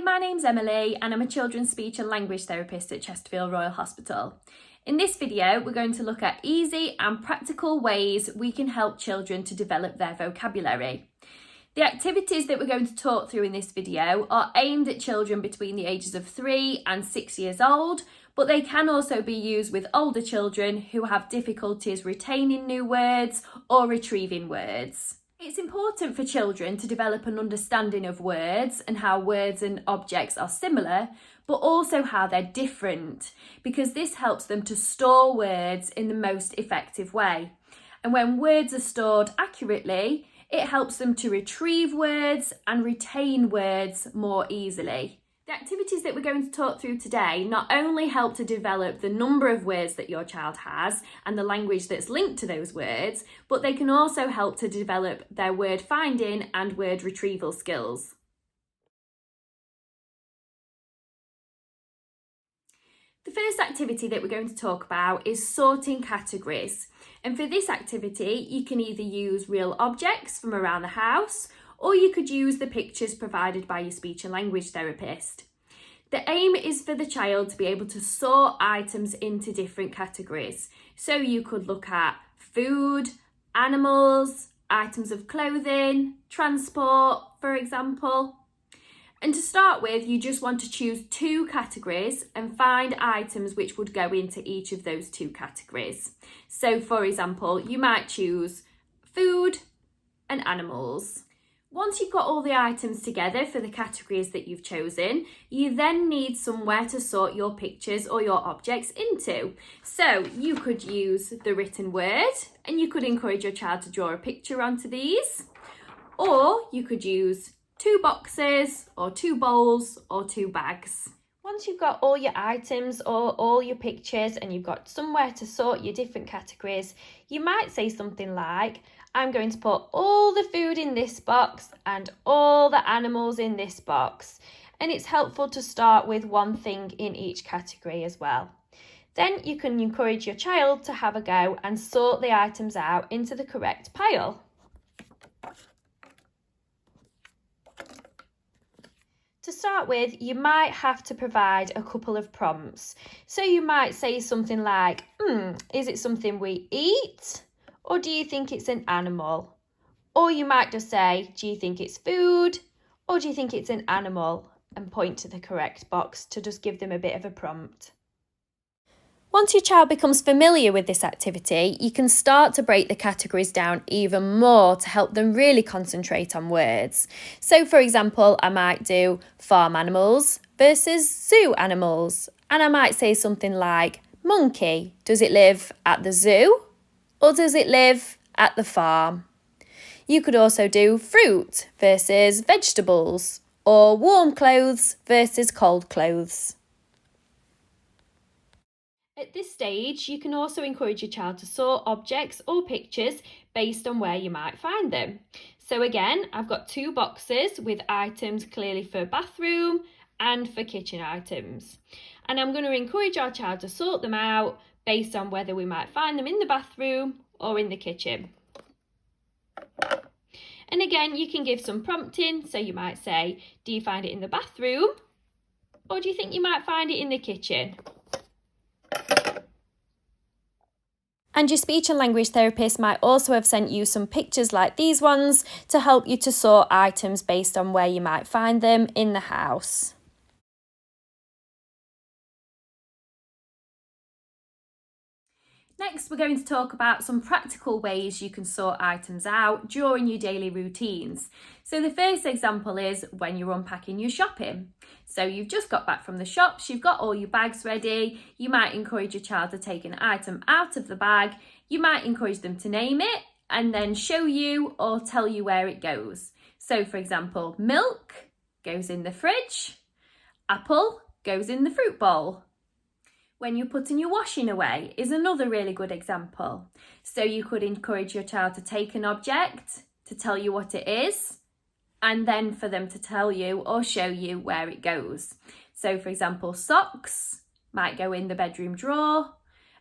my name's Emily and I'm a children's speech and language therapist at Chesterfield Royal Hospital. In this video, we're going to look at easy and practical ways we can help children to develop their vocabulary. The activities that we're going to talk through in this video are aimed at children between the ages of 3 and 6 years old, but they can also be used with older children who have difficulties retaining new words or retrieving words. It's important for children to develop an understanding of words and how words and objects are similar, but also how they're different, because this helps them to store words in the most effective way. And when words are stored accurately, it helps them to retrieve words and retain words more easily. The activities that we're going to talk through today not only help to develop the number of words that your child has and the language that's linked to those words, but they can also help to develop their word finding and word retrieval skills. The first activity that we're going to talk about is sorting categories. And for this activity, you can either use real objects from around the house, or you could use the pictures provided by your speech and language therapist. The aim is for the child to be able to sort items into different categories. So you could look at food, animals, items of clothing, transport, for example. And to start with, you just want to choose 2 categories and find items which would go into each of those 2 categories. So for example, you might choose food and animals. Once you've got all the items together for the categories that you've chosen, you then need somewhere to sort your pictures or your objects into. So you could use the written word and you could encourage your child to draw a picture onto these, or you could use 2 boxes or 2 bowls or 2 bags. Once you've got all your items or all your pictures and you've got somewhere to sort your different categories, you might say something like, I'm going to put all the food in this box and all the animals in this box. And it's helpful to start with one thing in each category as well. Then you can encourage your child to have a go and sort the items out into the correct pile. To start with, you might have to provide a couple of prompts. So you might say something like, is it something we eat? Or do you think it's an animal? Or you might just say, do you think it's food? Or do you think it's an animal? And point to the correct box to just give them a bit of a prompt. Once your child becomes familiar with this activity, you can start to break the categories down even more to help them really concentrate on words. So for example, I might do farm animals versus zoo animals. And I might say something like, monkey, does it live at the zoo or does it live at the farm? You could also do fruit versus vegetables, or warm clothes versus cold clothes. At this stage, you can also encourage your child to sort objects or pictures based on where you might find them. So again, I've got 2 boxes with items clearly for bathroom and for kitchen items. And I'm going to encourage our child to sort them out based on whether we might find them in the bathroom or in the kitchen. And again, you can give some prompting. So you might say, do you find it in the bathroom? Or do you think you might find it in the kitchen? And your speech and language therapist might also have sent you some pictures like these ones to help you to sort items based on where you might find them in the house. Next, we're going to talk about some practical ways you can sort items out during your daily routines. So the first example is when you're unpacking your shopping. So you've just got back from the shops, you've got all your bags ready. You might encourage your child to take an item out of the bag. You might encourage them to name it and then show you or tell you where it goes. So for example, milk goes in the fridge, apple goes in the fruit bowl. When you're putting your washing away is another really good example. So you could encourage your child to take an object, to tell you what it is, and then for them to tell you or show you where it goes. So for example, socks might go in the bedroom drawer,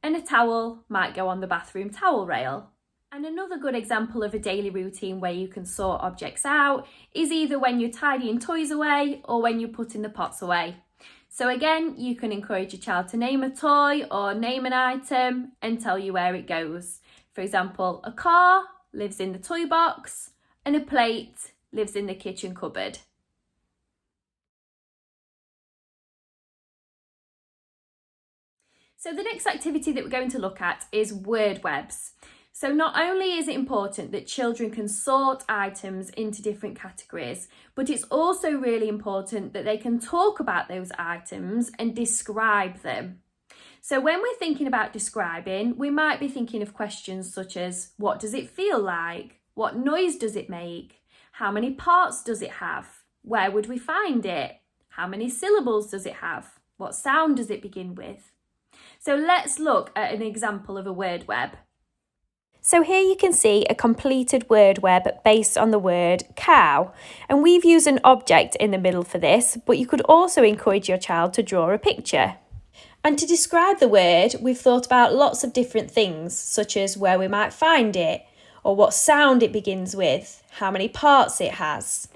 and a towel might go on the bathroom towel rail. And another good example of a daily routine where you can sort objects out is either when you're tidying toys away or when you're putting the pots away. So again, you can encourage your child to name a toy or name an item and tell you where it goes. For example, a car lives in the toy box and a plate lives in the kitchen cupboard. So the next activity that we're going to look at is word webs. So not only is it important that children can sort items into different categories, but it's also really important that they can talk about those items and describe them. So when we're thinking about describing, we might be thinking of questions such as, what does it feel like? What noise does it make? How many parts does it have? Where would we find it? How many syllables does it have? What sound does it begin with? So let's look at an example of a word web. So here you can see a completed word web based on the word cow, and we've used an object in the middle for this, but you could also encourage your child to draw a picture. And to describe the word, we've thought about lots of different things, such as where we might find it, or what sound it begins with, how many parts it has.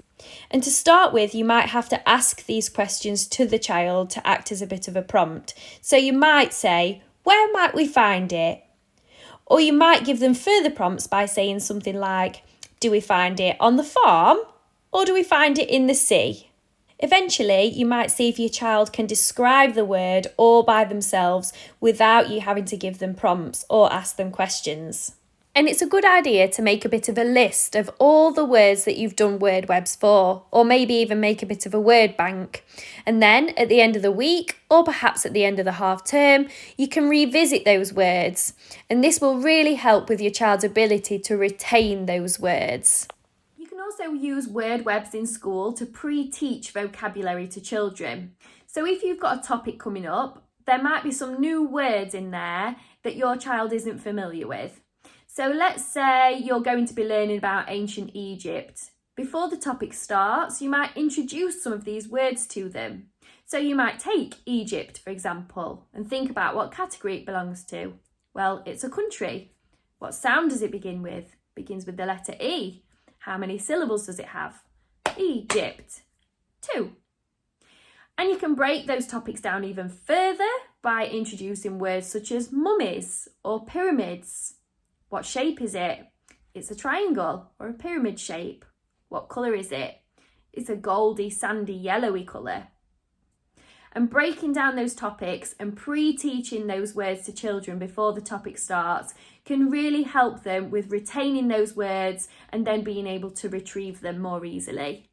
And to start with, you might have to ask these questions to the child to act as a bit of a prompt. So you might say, where might we find it? Or you might give them further prompts by saying something like, do we find it on the farm or do we find it in the sea? Eventually, you might see if your child can describe the word all by themselves without you having to give them prompts or ask them questions. And it's a good idea to make a bit of a list of all the words that you've done word webs for, or maybe even make a bit of a word bank. And then at the end of the week, or perhaps at the end of the half term, you can revisit those words. And this will really help with your child's ability to retain those words. You can also use word webs in school to pre-teach vocabulary to children. So if you've got a topic coming up, there might be some new words in there that your child isn't familiar with. So let's say you're going to be learning about ancient Egypt. Before the topic starts, you might introduce some of these words to them. So you might take Egypt, for example, and think about what category it belongs to. Well, it's a country. What sound does it begin with? It begins with the letter E. How many syllables does it have? Egypt. 2. And you can break those topics down even further by introducing words such as mummies or pyramids. What shape is it? It's a triangle or a pyramid shape. What colour is it? It's a goldy, sandy, yellowy colour. And breaking down those topics and pre-teaching those words to children before the topic starts can really help them with retaining those words and then being able to retrieve them more easily.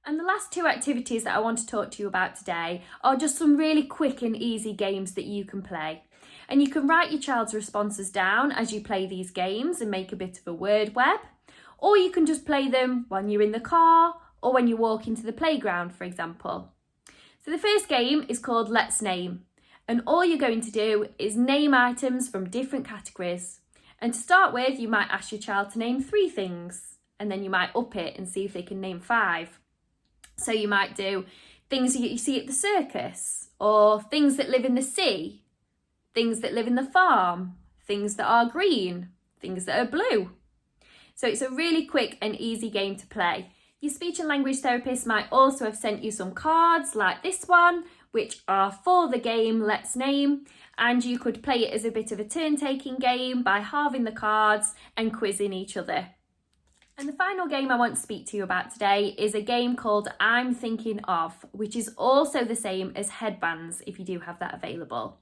And the last 2 activities that I want to talk to you about today are just some really quick and easy games that you can play. And you can write your child's responses down as you play these games and make a bit of a word web. Or you can just play them when you're in the car or when you walk into the playground, for example. So the first game is called Let's Name. And all you're going to do is name items from different categories. And to start with, you might ask your child to name 3 things. And then you might up it and see if they can name 5. So you might do things that you see at the circus, or things that live in the sea, things that live in the farm, things that are green, things that are blue. So it's a really quick and easy game to play. Your speech and language therapist might also have sent you some cards like this one, which are for the game Let's Name, and you could play it as a bit of a turn-taking game by halving the cards and quizzing each other. And the final game I want to speak to you about today is a game called I'm Thinking Of, which is also the same as headbands if you do have that available.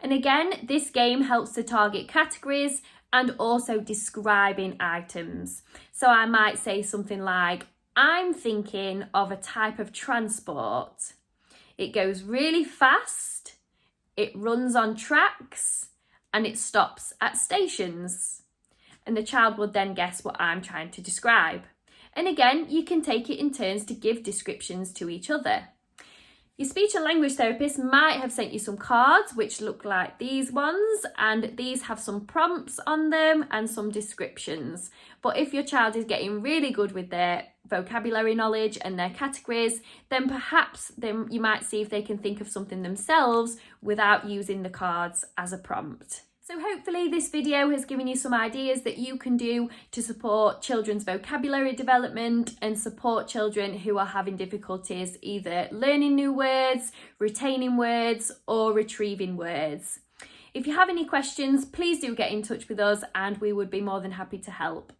And again, this game helps to target categories and also describing items. So I might say something like, I'm thinking of a type of transport. It goes really fast, it runs on tracks, and it stops at stations. And the child will then guess what I'm trying to describe. And again, you can take it in turns to give descriptions to each other. Your speech and language therapist might have sent you some cards which look like these ones, and these have some prompts on them and some descriptions. But if your child is getting really good with their vocabulary knowledge and their categories, then perhaps you might see if they can think of something themselves without using the cards as a prompt. So hopefully this video has given you some ideas that you can do to support children's vocabulary development and support children who are having difficulties either learning new words, retaining words, or retrieving words. If you have any questions, please do get in touch with us and we would be more than happy to help.